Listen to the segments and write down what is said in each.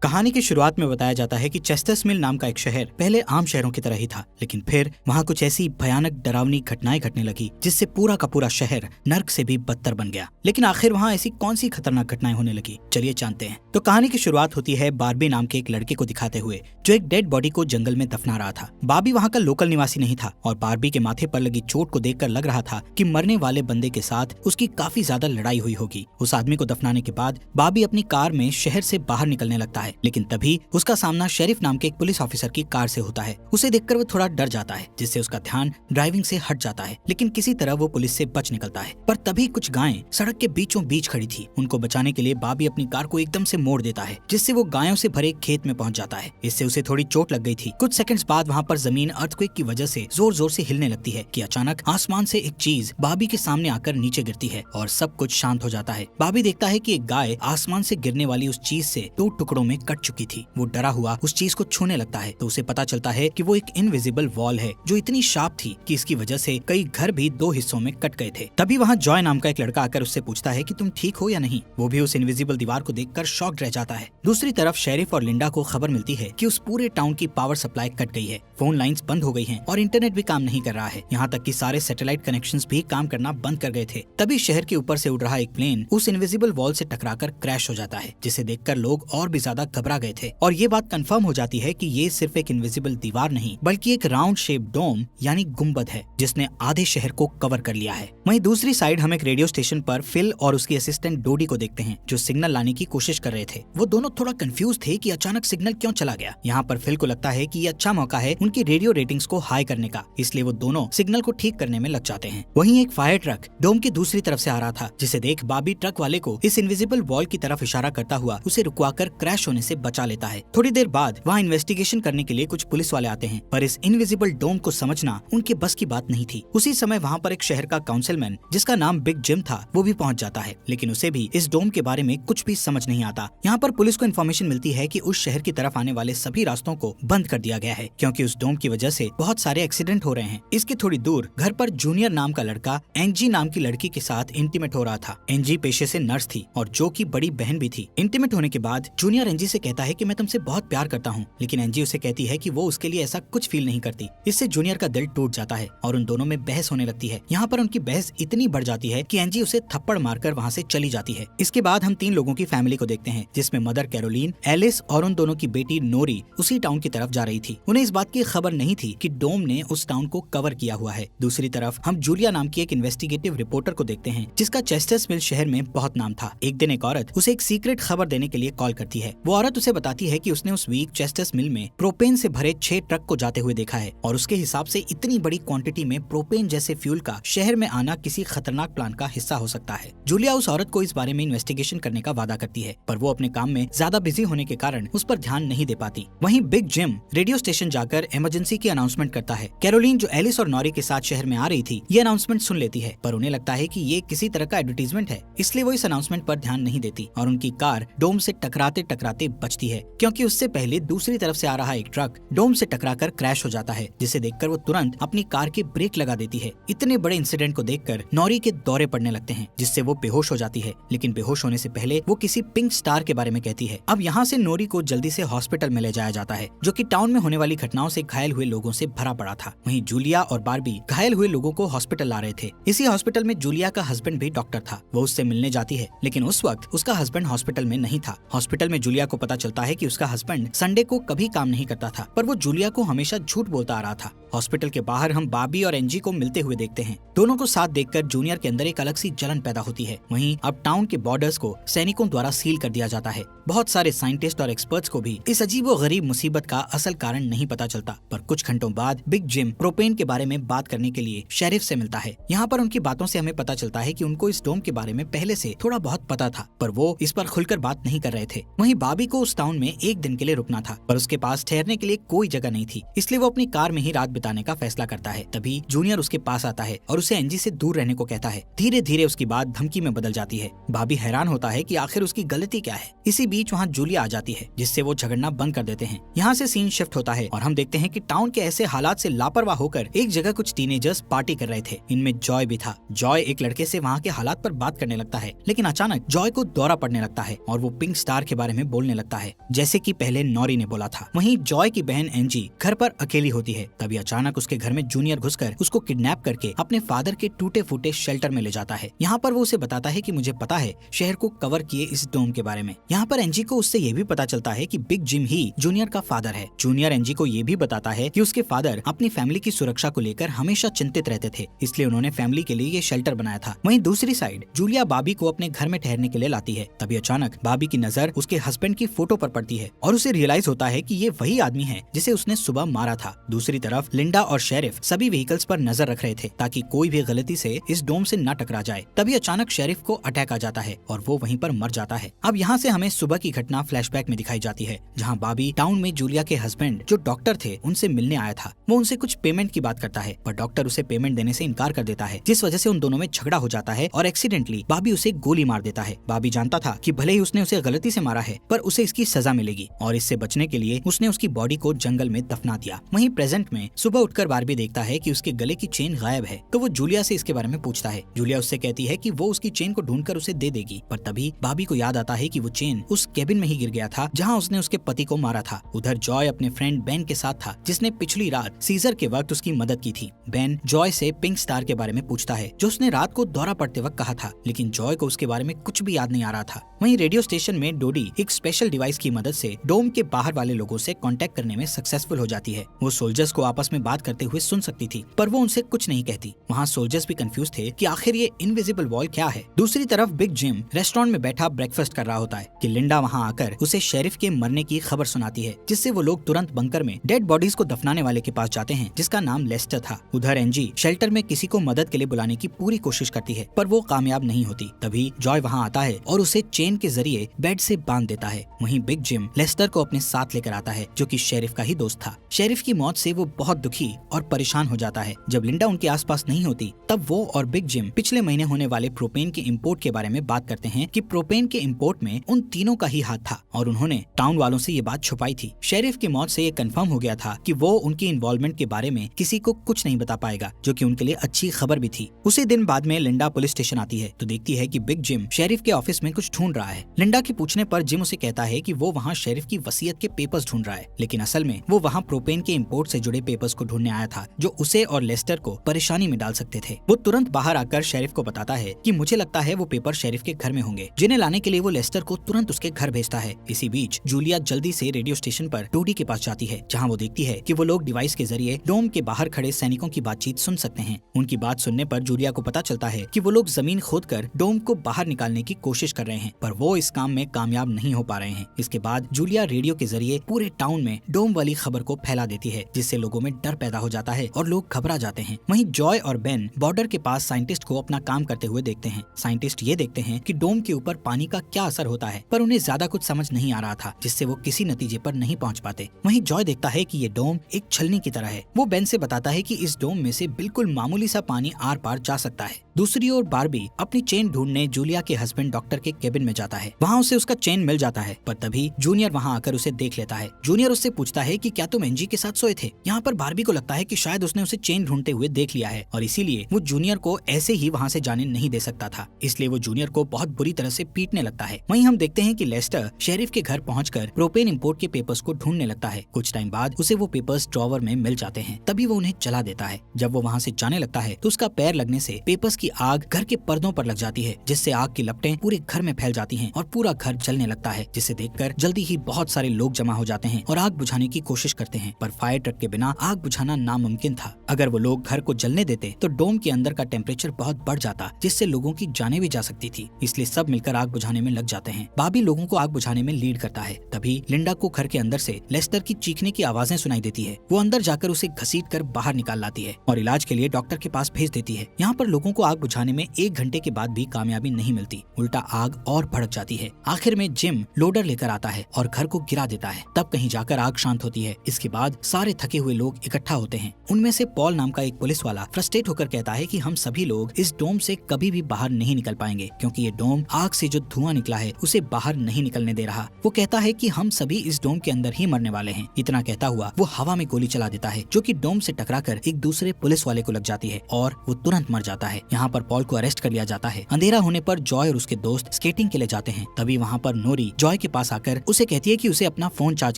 कहानी की शुरुआत में बताया जाता है कि चेस्टर्स मिल नाम का एक शहर पहले आम शहरों की तरह ही था, लेकिन फिर वहाँ कुछ ऐसी भयानक डरावनी घटनाएं घटने लगी जिससे पूरा का पूरा शहर नर्क से भी बदतर बन गया। लेकिन आखिर वहाँ ऐसी कौन सी खतरनाक घटनाएं होने लगी, चलिए जानते हैं। तो कहानी की शुरुआत होती है बार्बी नाम के एक लड़के को दिखाते हुए जो एक डेड बॉडी को जंगल में दफना रहा था। बार्बी वहाँ का लोकल निवासी नहीं था और बार्बी के माथे पर लगी चोट को देखकर लग रहा था कि मरने वाले बंदे के साथ उसकी काफी ज्यादा लड़ाई हुई होगी। उस आदमी को दफनाने के बाद बार्बी अपनी कार में शहर से बाहर निकलने लगता है, लेकिन तभी उसका सामना शेरिफ नाम के एक पुलिस ऑफिसर की कार से होता है। उसे देखकर वो थोड़ा डर जाता है, जिससे उसका ध्यान ड्राइविंग से हट जाता है, लेकिन किसी तरह वो पुलिस से बच निकलता है। पर तभी कुछ गायें सड़क के बीचों बीच खड़ी थी। उनको बचाने के लिए बार्बी अपनी कार को एकदम से मोड़ देता है, जिससे वो गायों से भरे खेत में पहुंच जाता है। इससे उसे थोड़ी चोट लग गई थी। कुछ सेकंड्स बाद वहाँ पर जमीन अर्थक्वेक की वजह से जोर जोर से हिलने लगती है कि अचानक आसमान से एक चीज बार्बी के सामने आकर नीचे गिरती है और सब कुछ शांत हो जाता है। बार्बी देखता है कि एक गाय आसमान से गिरने वाली उस चीज से 2 टुकड़ों में कट चुकी थी। वो डरा हुआ उस चीज को छूने लगता है तो उसे पता चलता है कि वो एक इनविजिबल वॉल है जो इतनी शार्प थी कि इसकी वजह से कई घर भी 2 हिस्सों में कट गए थे। तभी वहाँ जॉय नाम का एक लड़का आकर उससे पूछता है कि तुम ठीक हो या नहीं। वो भी उस इनविजिबल दीवार को देखकर शॉक्ड रह जाता है। दूसरी तरफ शेरिफ और लिंडा को खबर मिलती है कि उस पूरे टाउन की पावर सप्लाई कट गई है, फोन लाइंस बंद हो गई हैं और इंटरनेट भी काम नहीं कर रहा है। यहाँ तक कि सारे सैटेलाइट कनेक्शंस भी काम करना बंद कर गए थे। तभी शहर के ऊपर से उड़ रहा एक प्लेन उस इनविजिबल वॉल से टकराकर क्रैश हो जाता है, जिसे देखकर लोग और भी ज्यादा घबरा गए थे। और ये बात कंफर्म हो जाती है कि ये सिर्फ एक इनविजिबल दीवार नहीं बल्कि एक राउंड शेप डोम यानी गुंबद है जिसने आधे शहर को कवर कर लिया है। वहीं दूसरी साइड हम एक रेडियो स्टेशन पर फिल और उसकी असिस्टेंट डोडी को देखते हैं जो सिग्नल लाने की कोशिश कर रहे थे। वो दोनों थोड़ा कंफ्यूज थे कि अचानक सिग्नल क्यों चला गया। यहाँ पर फिल को लगता है कि ये अच्छा मौका है उनकी रेडियो रेटिंग्स को हाई करने का, इसलिए वो दोनों सिग्नल को ठीक करने में लग जाते हैं। वहीं एक फायर ट्रक डोम की दूसरी तरफ से आ रहा था, जिसे देख बार्बी ट्रक वाले को इस इनविजिबल वॉल की तरफ इशारा करता हुआ उसे रुकवाकर क्रैश होने से बचा लेता है। थोड़ी देर बाद वहाँ इन्वेस्टिगेशन करने के लिए कुछ पुलिस वाले आते हैं, पर इस इनविजिबल डोम को समझना उनके बस की बात नहीं थी। उसी समय वहाँ पर एक शहर का काउंसिलमैन जिसका नाम बिग जिम था वो भी पहुँच जाता है, लेकिन उसे भी इस डोम के बारे में कुछ भी समझ नहीं आता। यहाँ पर पुलिस को इन्फॉर्मेशन मिलती है कि उस शहर की तरफ आने वाले सभी रास्तों को बंद कर दिया गया है क्योंकि उस डोम की वजह से बहुत सारे एक्सीडेंट हो रहे हैं। इसके थोड़ी दूर घर पर जूनियर नाम का लड़का एंजी नाम की लड़की के साथ इंटीमेट हो रहा था। एंजी पेशे से नर्स थी और जो की बड़ी बहन भी थी। इंटीमेट होने के बाद जूनियर एंजी से कहता है कि मैं तुमसे बहुत प्यार करता हूँ, लेकिन एंजी उसे कहती है कि वो उसके लिए ऐसा कुछ फील नहीं करती। इससे जूनियर का दिल टूट जाता है और उन दोनों में बहस होने लगती है। यहाँ पर उनकी बहस इतनी बढ़ जाती है कि एंजी उसे थप्पड़ मारकर वहाँ से चली जाती है। इसके बाद हम 3 लोगों की फैमिली को देखते हैं, जिसमें मदर कैरोलीन, एलिस और उन दोनों की बेटी नोरी उसी टाउन की तरफ जा रही थी। उन्हें इस बात की खबर नहीं थी कि डोम ने उस टाउन को कवर किया हुआ है। दूसरी तरफ हम जूलिया नाम की एक इन्वेस्टिगेटिव रिपोर्टर को देखते हैं जिसका चेस्टर्स मिल शहर में बहुत नाम था। एक दिन एक औरत उसे एक सीक्रेट खबर देने के लिए कॉल करती है। वो औरत उसे बताती है कि उसने उस वीक चेस्टर्स मिल में प्रोपेन से भरे 6 ट्रक को जाते हुए देखा है और उसके हिसाब से इतनी बड़ी क्वांटिटी में प्रोपेन जैसे फ्यूल का शहर में आना किसी खतरनाक प्लान का हिस्सा हो सकता है। जूलिया उस औरत को इस बारे में इन्वेस्टिगेशन करने का वादा करती है, पर वो अपने काम में ज्यादा बिजी होने के कारण उस पर ध्यान नहीं दे पाती। वहीं बिग जिम रेडियो स्टेशन जाकर इमरजेंसी की अनाउंसमेंट करता है। कैरोलीन जो एलिस और नॉरी के साथ शहर में आ रही थी ये अनाउंसमेंट सुन लेती है, पर उन्हें लगता है कि ये किसी तरह का एडवर्टीजमेंट है, इसलिए वो इस अनाउंसमेंट पर ध्यान नहीं देती और उनकी कार डोम से टकराते टकराते बचती है, क्योंकि उससे पहले दूसरी तरफ से आ रहा एक ट्रक डोम से टकराकर क्रैश हो जाता है, जिसे देखकर वो तुरंत अपनी कार के ब्रेक लगा देती है। इतने बड़े इंसिडेंट को देखकर नॉरी के दौरे पड़ने लगते हैं, जिससे वो बेहोश हो जाती है, लेकिन बेहोश होने से पहले वो किसी पिंक स्टार के बारे में कहती है। अब यहाँ से नॉरी को जल्दी से हॉस्पिटल में ले जाया जाता है, जो कि टाउन में होने वाली घटनाओं से घायल हुए लोगों से भरा पड़ा था। वहीं जूलिया और बार्बी घायल हुए लोगों को हॉस्पिटल ला रहे थे। इसी हॉस्पिटल में जूलिया का हस्बैंड भी डॉक्टर था। वो उससे मिलने जाती है, लेकिन उस वक्त उसका हस्बैंड हॉस्पिटल में नहीं था। हॉस्पिटल में जूलिया को पता चलता है कि उसका हस्बैंड संडे को कभी काम नहीं करता था, पर वो जूलिया को हमेशा झूठ बोलता आ रहा था। हॉस्पिटल के बाहर हम बार्बी और एंजी को मिलते हुए देखते हैं। दोनों को साथ देखकर जूनियर के अंदर एक अलग सी जलन पैदा होती है। वहीं अब टाउन के बॉर्डर्स को सैनिकों द्वारा सील कर दिया जाता है। बहुत सारे साइंटिस्ट और एक्सपर्ट्स को भी इस अजीबोगरीब मुसीबत का असल कारण नहीं पता चलता, पर कुछ घंटों बाद बिग जिम प्रोपेन के बारे में बात करने के लिए शेरिफ से मिलता है। यहाँ पर उनकी बातों से हमें पता चलता है कि उनको इस डोम के बारे में पहले से थोड़ा बहुत पता था, पर वो इस पर खुलकर बात नहीं कर रहे थे। वहीं बार्बी को उस टाउन में एक दिन के लिए रुकना था, पर उसके पास ठहरने के लिए कोई जगह नहीं थी, इसलिए वो अपनी कार में ही रात बिताने का फैसला करता है। तभी जूनियर उसके पास आता है और उसे एंजी से दूर रहने को कहता है। धीरे धीरे उसकी बात धमकी में बदल जाती है। बार्बी हैरान होता है कि आखिर उसकी गलती क्या है। इसी बीच वहाँ जूलिया आ जाती है, जिससे वो झगड़ना बंद कर देते हैं। यहाँ से सीन शिफ्ट होता है और हम देखते हैं कि टाउन के ऐसे हालात से लापरवाह होकर एक जगह कुछ टीनेजर्स पार्टी कर रहे थे। इनमें जॉय भी था। जॉय एक लड़के से वहाँ के हालात पर बात करने लगता है, लेकिन अचानक जॉय को दौरा पड़ने लगता है और वो पिंक स्टार के बारे में बोलने लगता है, जैसे कि पहले नॉरी ने बोला था। वहीं जॉय की बहन एंजी घर पर अकेली होती है। तभी अचानक उसके घर में जूनियर घुसकर उसको किडनैप करके अपने फादर के टूटे फूटे शेल्टर में ले जाता है। यहाँ पर वो उसे बताता है कि मुझे पता है शहर को कवर किए इस डोम के बारे में। यहाँ पर एंजी को उससे ये भी पता चलता है कि बिग जिम ही जूनियर का फादर है। जूनियर एंजी को ये भी बताता है कि उसके फादर अपनी फैमिली की सुरक्षा को लेकर हमेशा चिंतित रहते थे, इसलिए उन्होंने फैमिली के लिए ये शेल्टर बनाया था। वहीं दूसरी साइड जूलिया बाबी को अपने घर में ठहरने के लिए लाती है। तभी अचानक बाबी की नजर उसके हस्बैंड की फोटो पर पड़ती है और उसे रियलाइज होता है कि ये वही आदमी है जिसे उसने सुबह मारा था। दूसरी तरफ लिंडा और शेरिफ सभी व्हीकल्स पर नजर रख रहे थे ताकि कोई भी गलती से इस डोम से न टकरा जाए। तभी अचानक शेरिफ को अटैक आ जाता है और वो वहीं पर मर जाता है। अब यहाँ से हमें सुबह की घटना फ्लैशबैक में दिखाई जाती है, जहाँ बाबी टाउन में जूलिया के हस्बैंड जो डॉक्टर थे उनसे मिलने आया था। वो उनसे कुछ पेमेंट की बात करता है, पर डॉक्टर उसे पेमेंट देने से इनकार कर देता है, जिस वजह से उन दोनों में झगड़ा हो जाता है और एक्सीडेंटली बाबी उसे गोली मार देता है। बाबी जानता था कि भले ही उसने उसे गलती से मारा है, पर उसे इसकी सजा मिलेगी और इससे बचने के लिए उसने उसकी बॉडी को जंगल में दफना दिया। वहीं प्रेजेंट में सुबह उठकर बारबी देखता है कि उसके गले की चेन गायब है, तो वो जूलिया से इसके बारे में पूछता है। जूलिया उससे कहती है कि वो उसकी चेन को ढूंढकर उसे दे देगी, पर तभी बाबी को याद आता है कि वो चेन उस केबिन में ही गिर गया था जहाँ उसने उसके पति को मारा था। उधर जॉय अपने फ्रेंड बेन के साथ था, जिसने पिछली रात सीजर के वक्त उसकी मदद की थी। बेन जॉय से पिंक स्टार के बारे में पूछता है, जो उसने रात को दौरा पड़ते वक्त कहा था, लेकिन जॉय को उसके बारे में कुछ भी याद नहीं आ रहा था। वहीं रेडियो स्टेशन में डोडी एक स्पेशल डिवाइस की मदद से डोम के बाहर वाले लोगों से कांटेक्ट करने में सक्सेसफुल हो जाती है। वो सोल्जर्स को आपस में बात करते हुए सुन सकती थी, पर वो उनसे कुछ नहीं कहती। वहाँ सोल्जर्स भी कंफ्यूज थे कि आखिर ये इनविजिबल वॉल क्या है। दूसरी तरफ बिग जिम रेस्टोरेंट में बैठा ब्रेकफास्ट कर रहा होता है कि लिंडा वहाँ आकर उसे शेरिफ के मरने की खबर सुनाती है, जिससे वो लोग तुरंत बंकर में डेड बॉडीज को दफनाने वाले के पास जाते हैं, जिसका नाम लेस्टर था। उधर एंजी शेल्टर में किसी को मदद के लिए बुलाने की पूरी कोशिश करती है, पर वो कामयाब नहीं होती। तभी जॉय वहाँ आता है और उसे चेन के जरिए बेड से बांध देता है। वहीं बिग जिम लेस्टर को अपने साथ लेकर आता है, जो कि शेरिफ का ही दोस्त था। शेरिफ की मौत से वो बहुत दुखी और परेशान हो जाता है। जब लिंडा उनके आसपास नहीं होती, तब वो और बिग जिम पिछले महीने होने वाले प्रोपेन के इंपोर्ट के बारे में बात करते हैं कि प्रोपेन के इंपोर्ट में उन तीनों का ही हाथ था और उन्होंने टाउन वालों से ये बात छुपाई थी। शेरिफ की मौत से ये कंफर्म हो गया था कि वो उनकी इन्वॉल्वमेंट के बारे में किसी को कुछ नहीं बता पाएगा, जो कि उनके लिए अच्छी खबर भी थी। उसी दिन बाद में लिंडा पुलिस स्टेशन आती है तो देखती है कि बिग जिम शेरिफ के ऑफिस में कुछ ढूंढ रहा है। लिंडा के पूछने पर जिम उसे कहता है कि वो वहाँ शेरिफ की वसीयत के पेपर्स ढूंढ रहा है, लेकिन असल में वो वहाँ प्रोपेन के इंपोर्ट से जुड़े पेपर्स को ढूंढने आया था, जो उसे और लेस्टर को परेशानी में डाल सकते थे। वो तुरंत बाहर आकर शेरिफ को बताता है कि मुझे लगता है वो पेपर शेरिफ के घर में होंगे, जिन्हें लाने के लिए वो लेस्टर को तुरंत उसके घर भेजता है। इसी बीच जूलिया जल्दी से रेडियो स्टेशन पर डोडी के पास जाती है, जहाँ वो देखती है कि वो लोग डिवाइस के जरिए डोम के बाहर खड़े सैनिकों की बातचीत सुन सकते हैं। उनकी बात सुनने पर जूलिया को पता चलता है कि वो लोग जमीन खोदकर डोम को बाहर निकालने की कोशिश कर रहे हैं, पर वो इस काम में कामयाब नहीं हो पा रहे हैं। इसके बाद जूलिया रेडियो के जरिए पूरे टाउन में डोम वाली खबर को फैला देती है, जिससे लोगों में डर पैदा हो जाता है और लोग घबरा जाते हैं। वहीं जॉय और बेन बॉर्डर के पास साइंटिस्ट को अपना काम करते हुए देखते हैं। साइंटिस्ट ये देखते हैं कि डोम के ऊपर पानी का क्या असर होता है, पर उन्हें ज्यादा कुछ समझ नहीं आ रहा था, जिससे वो किसी नतीजे पर नहीं पहुंच पाते। वहीं जॉय देखता है कि ये डोम एक छलनी की तरह है। वो बेन से बताता है कि इस डोम में से बिल्कुल मामूली सा पानी आर पार जा सकता है। दूसरी ओर बारबी अपनी चेन ढूंढने जूलिया के हस्बैंड डॉक्टर के केबिन में जाता है। वहाँ उसे उसका चेन मिल जाता है, पर तभी जूनियर वहाँ आकर उसे देख लेता है। जूनियर उससे पूछता है कि क्या तुम एंजी के साथ सोए थे। यहाँ पर बारबी को लगता है कि शायद उसने उसे चेन ढूंढते हुए देख लिया है और इसीलिए वो जूनियर को ऐसे ही वहाँ से जाने नहीं दे सकता था, इसलिए वो जूनियर को बहुत बुरी तरह से पीटने लगता है। वहीं हम देखते हैं कि लेस्टर शेरिफ के घर पहुंचकर प्रोपेन इंपोर्ट के पेपर्स को ढूंढने लगता है। कुछ टाइम बाद उसे वो पेपर्स ड्रॉवर में मिल जाते हैं, तभी वो उन्हें जला देता है। जब वो वहाँ से जाने लगता है तो उसका पैर लगने से पेपर्स की आग घर के पर्दों पर लग जाती है, जिससे आग की लपटें पूरे घर में फैल जाती हैं और पूरा घर जलने लगता है, जिसे देखकर जल्दी ही बहुत सारे लोग जमा हो जाते हैं और आग बुझाने की कोशिश करते हैं, पर फायर ट्रक के बिना आग बुझाना नामुमकिन था। अगर वो लोग घर को जलने देते तो डोम के अंदर का टेम्परेचर बहुत बढ़ जाता, जिससे लोगों की जानें भी जा सकती थी, इसलिए सब मिलकर आग बुझाने में लग जाते हैं। बाबी लोगों को आग बुझाने में लीड करता है। तभी लिंडा को घर के अंदर से लेस्टर की चीखने की आवाजें सुनाई देती है। वो अंदर जाकर उसे घसीट कर बाहर निकाल लाती है और इलाज के लिए डॉक्टर के पास भेज देती है। यहाँ पर लोगों को आग बुझाने में 1 घंटे के बाद भी कामयाबी नहीं मिलती, उल्टा आग और भड़क जाती है। आखिर में जिम लोडर लेकर आता है और घर को गिरा देता है। तब कहीं जाकर आग शांत होती है। इसके बाद सारे थके हुए लोग इकट्ठा होते हैं। उनमें से पॉल नाम का एक पुलिस वाला फ्रस्ट्रेट होकर कहता है कि हम सभी लोग इस डोम से कभी भी बाहर नहीं निकल पाएंगे, क्योंकि ये डोम आग से जो धुआं निकला है उसे बाहर नहीं निकलने दे रहा। वो कहता है कि हम सभी इस डोम के अंदर ही मरने वाले हैं। इतना कहता हुआ वो हवा में गोली चला देता है, जो कि डोम से टकराकर एक दूसरे पुलिस वाले को लग जाती है और वो तुरंत मर जाता है। यहाँ पर पॉल को अरेस्ट कर लिया जाता है। अंधेरा होने पर जॉय और उसके दोस्त स्केटिंग के लिए जाते हैं। तभी वहाँ पर नोरी जॉय के पास आकर उसे कहती है कि उसे अपना फोन चार्ज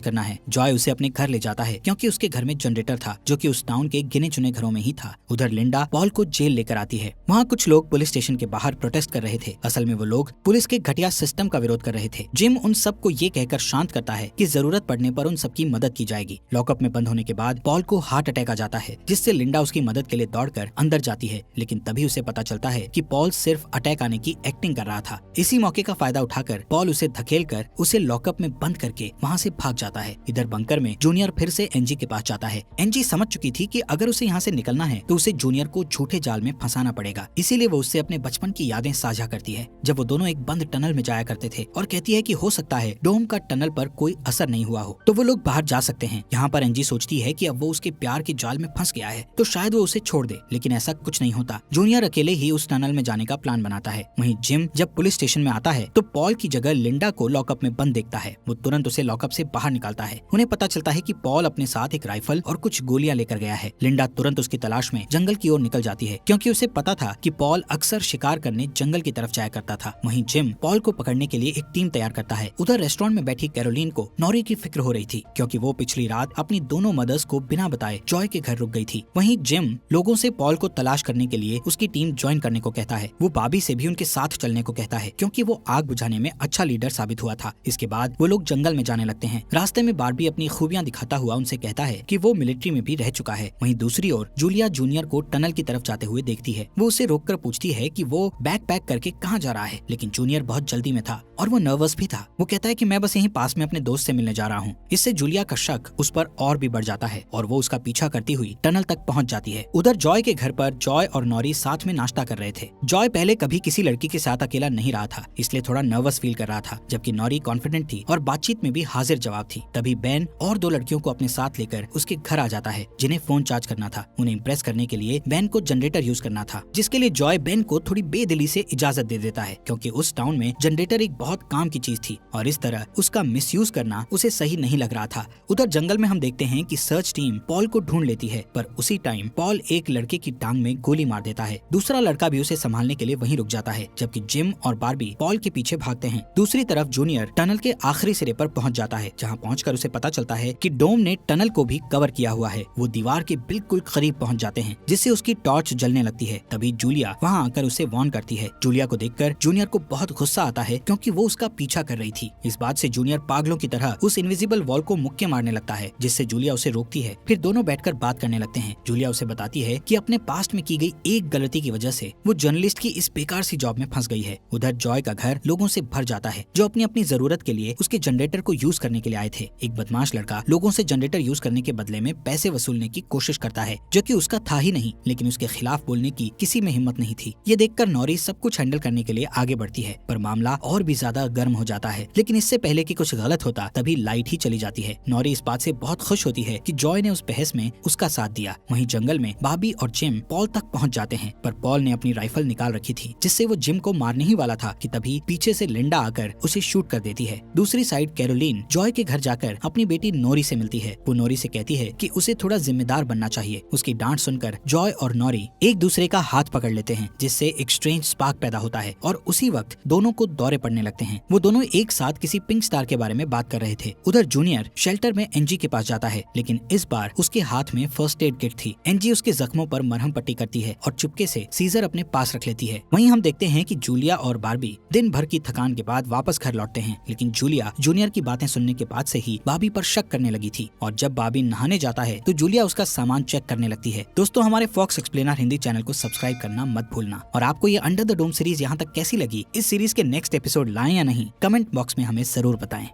करना है। जॉय उसे अपने घर ले जाता है क्योंकि उसके घर में जनरेटर था, जो कि उस टाउन के गिने चुने घरों में ही था। उधर लिंडा पॉल को जेल लेकर आती है। वहाँ कुछ लोग पुलिस स्टेशन के बाहर प्रोटेस्ट कर रहे थे। असल में वो लोग पुलिस के घटिया सिस्टम का विरोध कर रहे थे। जिम उन सबको ये कहकर शांत करता है कि जरूरत पड़ने पर उन सबकी मदद की जाएगी। लॉकअप में बंद होने के बाद पॉल को हार्ट अटैक आ जाता है, जिससे लिंडा उसकी मदद के लिए दौड़कर अंदर जाती है। लेकिन तभी उसे पता चलता है कि पॉल सिर्फ अटैक आने की एक्टिंग कर रहा था। इसी मौके का फायदा उठाकर पॉल उसे धकेलकर उसे लॉकअप में बंद करके वहाँ से भाग जाता है। इधर बंकर में जूनियर फिर से एनजी के पास जाता है। एनजी समझ चुकी थी कि अगर उसे यहाँ से निकलना है तो उसे जूनियर को झूठे जाल में फंसाना पड़ेगा। इसीलिए वो उससे अपने बचपन की यादें साझा करती है, जब वो दोनों एक बंद टनल में जाया करते थे, और कहती है कि हो सकता है डोम का टनल पर कोई असर नहीं हुआ हो तो वो लोग बाहर जा सकते हैं। यहाँ पर एनजी सोचती है कि अब वो उसके प्यार के जाल में फंस गया है तो शायद वो उसे छोड़ दे, लेकिन ऐसा कुछ नहीं होता। जूनियर अकेले ही उस टनल में जाने का प्लान बनाता है। वहीं जिम जब पुलिस स्टेशन में आता है तो पॉल की जगह लिंडा को लॉकअप में बंद देखता है। वो तुरंत उसे लॉकअप से बाहर निकालता है। उन्हें पता चलता है कि पॉल अपने साथ एक राइफल और कुछ गोलियां लेकर गया है। लिंडा तुरंत उसकी तलाश में जंगल की ओर निकल जाती है, क्योंकि उसे पता था कि पॉल अक्सर शिकार करने जंगल की तरफ जाया करता था। वहीं जिम पॉल को पकड़ने के लिए एक टीम तैयार करता है। उधर रेस्टोरेंट में बैठी कैरोलीन को नॉरी की फिक्र हो रही थी, क्योंकि वो पिछली रात अपनी दोनों मदर्स को बिना बताए जॉय के घर रुक गई थी। वहीं जिम लोगों से पॉल को तलाश करने के लिए उसकी टीम ज्वाइन करने को कहता है। वो बाबी से भी उनके साथ चलने को कहता है, क्योंकि वो आग बुझाने में अच्छा लीडर साबित हुआ था। इसके बाद वो लोग जंगल में जाने लगते हैं। रास्ते में बार्बी अपनी खूबियां दिखाता हुआ उनसे कहता है कि वो मिलिट्री में भी रह चुका है। वहीं दूसरी ओर जूलिया जूनियर को टनल की तरफ जाते हुए देखती है। वो उसे रोककर पूछती है कि वो बैग पैक करके कहाँ जा रहा है, लेकिन जूनियर बहुत जल्दी में था और वो नर्वस भी था। वो कहता है कि मैं बस यहीं पास में अपने दोस्त से मिलने जा रहा हूँ। इससे जूलिया का शक उस पर और भी बढ़ जाता है और वो उसका पीछा करती हुई टनल तक पहुँच जाती है। उधर जॉय के घर पर जॉय और नॉरी साथ में नाश्ता कर रहे थे। जॉय पहले कभी किसी लड़की के साथ अकेला नहीं रहा था, इसलिए थोड़ा नर्वस फील कर रहा था, जबकि नॉरी कॉन्फिडेंट थी और बातचीत में भी हाजिर जवाब थी। तभी बेन और दो लड़कियों को अपने साथ लेकर उसके घर आ जाता है, जिन्हें फोन चार्ज करना था। उन्हें इम्प्रेस करने के लिए बेन को जनरेटर यूज करना था, जिसके लिए जॉय बेन को थोड़ी बेदिली से इजाजत दे देता है, क्योंकि उस टाउन में जनरेटर एक बहुत काम की चीज थी और इस तरह उसका मिसयूज करना उसे सही नहीं लग रहा था। उधर जंगल में हम देखते हैं कि सर्च टीम पॉल को ढूंढ लेती है, पर उसी टाइम पॉल एक लड़के की टांग में गोली मार देता है। दूसरा लड़का भी उसे संभालने के लिए वहीं रुक जाता है, जबकि जिम और बार्बी पॉल के पीछे भागते हैं। दूसरी तरफ जूनियर टनल के आखिरी सिरे पर पहुंच जाता है, जहां पहुंचकर उसे पता चलता है कि डोम ने टनल को भी कवर किया हुआ है। वो दीवार के बिल्कुल करीब पहुंच जाते हैं, जिससे उसकी टॉर्च जलने लगती है। तभी जूलिया वहां आकर उसे वार्न करती है। जूलिया को देखकर जूनियर को बहुत गुस्सा आता है, क्योंकि वो उसका पीछा कर रही थी। इस बात से जूनियर पागलों की तरह उस इनविजिबल वॉल को मुक्के मारने लगता है, जिससे जूलिया उसे रोकती है। फिर दोनों बैठकर बात करने लगते हैं। जूलिया उसे बताती है कि अपने पास्ट में की गई एक गलती की वजह से वो जर्नलिस्ट की इस बेकार सी जॉब में फंस गई है। उधर जॉय का घर लोगों से भर जाता है, जो अपनी अपनी जरूरत के लिए उसके जनरेटर को यूज करने के लिए आए थे। एक बदमाश लड़का लोगों से जनरेटर यूज करने के बदले में पैसे वसूलने की कोशिश करता है, जो कि उसका था ही नहीं, लेकिन उसके खिलाफ बोलने की किसी में हिम्मत नहीं थी। ये देखकर नॉरी सब कुछ हैंडल करने के लिए आगे बढ़ती है, पर मामला और भी ज्यादा गर्म हो जाता है। लेकिन इससे पहले कि कुछ गलत होता तभी लाइट ही चली जाती है। नॉरी इस बात से बहुत खुश होती है कि जॉय ने उस बहस में उसका साथ दिया। वहीं जंगल में बाबी और जिम पॉल तक पहुंच जाते हैं, पर पॉल ने अपनी राइफल निकाल रखी थी, जिससे वो जिम को मारने ही वाला था कि तभी पीछे से लिंडा आकर उसे शूट कर देती है। दूसरी साइड कैरोलीन जॉय के घर जाकर अपनी बेटी नोरी से मिलती है। वो नोरी से कहती है कि उसे थोड़ा जिम्मेदार बनना चाहिए। उसकी डांट सुनकर जॉय और नोरी एक दूसरे का हाथ पकड़ लेते हैं, जिससे एक स्ट्रेंज स्पार्क पैदा होता है और उसी वक्त दोनों को दौरे पड़ने लगते हैं। वो दोनों एक साथ किसी पिंक स्टार के बारे में बात कर रहे थे। उधर जूनियर शेल्टर में एनजी के पास जाता है, लेकिन इस बार उसके हाथ में फर्स्ट एड किट थी। एनजी उसके जख्मों पर मरहम पट्टी करती है और चुपके से सीजर अपने पास रख लेती है। वहीं हम देखते हैं कि जूलिया और बार्बी दिन भर की थकान के बाद वापस घर लौटते हैं, लेकिन जूलिया जूनियर की बातें सुनने के बाद से ही बार्बी पर शक करने लगी थी और जब बार्बी नहाने जाता है तो जूलिया उसका सामान चेक करने लगती है। दोस्तों, हमारे फॉक्स एक्सप्लेनर हिंदी चैनल को सब्सक्राइब करना मत भूलना। और आपको ये अंडर द डोम सीरीज यहाँ तक कैसी लगी, इस सीरीज के नेक्स्ट एपिसोड लाएं या नहीं, कमेंट बॉक्स में हमें जरूर बताएं।